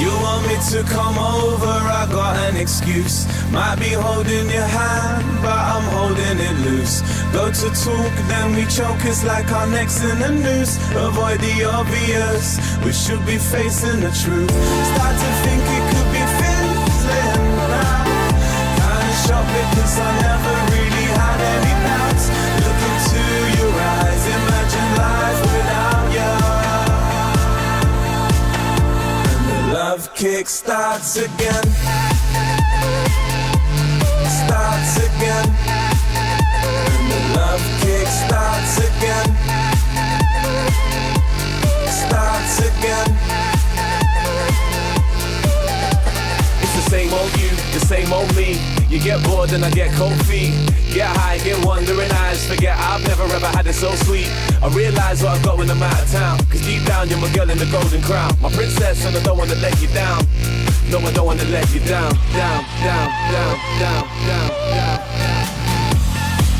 You want me to come over, I got an excuse. Might be holding your hand, but I'm holding it loose. Go to talk, then we choke, it's like our necks in the noose. Avoid the obvious, we should be facing the truth. Start to think it could be fizzling now. Kinda shocked because I never really had any doubts. Look into your eyes, imagine life without you. Love kick starts again. Starts again. And the love kick starts again. Starts again. It's the same old you, the same old me. You get bored and I get cold feet. Get high, get wandering eyes. Forget I've never ever had it so sweet. I realise what I've got when I'm out of town. Cause deep down you're my girl in the golden crown. My princess and I don't wanna let you down. No, I don't wanna let you down. Down, down, down, down, down, down.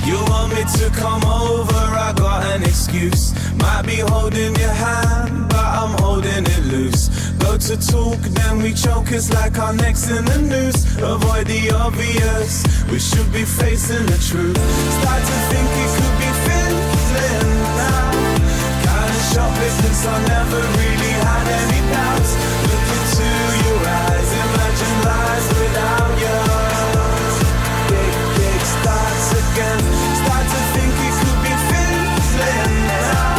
You want me to come over, I got an excuse. Might be holding your hand, but I'm holding it loose. Go to talk, then we choke, it's like our necks in the noose. Avoid the obvious, we should be facing the truth. Start to think it could be fizzling now. Kinda shocked because I never really had any doubts. Look into your eyes, imagine lies without you. Big starts again. Start to think it could be fizzling now.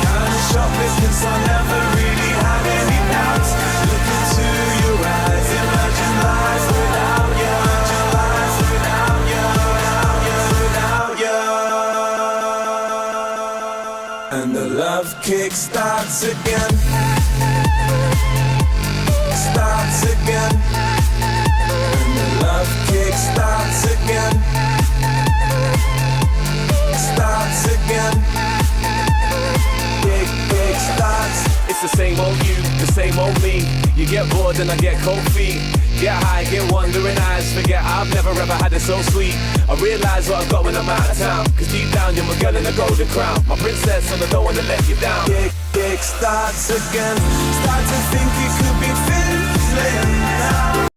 Kinda shocked because I never really had any doubts. Look into your eyes, imagine lies without you. Imagine lies without you, without you, without you. And the love kick starts again. Starts again. And the love kick starts again. Starts again. Big starts. It's the same old you, the same old me. You get bored and I get cold feet. Get high, get wandering eyes. Forget I've never ever had it so sweet. I realise what I've got when I'm out of town. Cause deep down you're my girl in the golden crown. My princess and I don't wanna let you down. Big starts again. Start to think it could be fizzling now.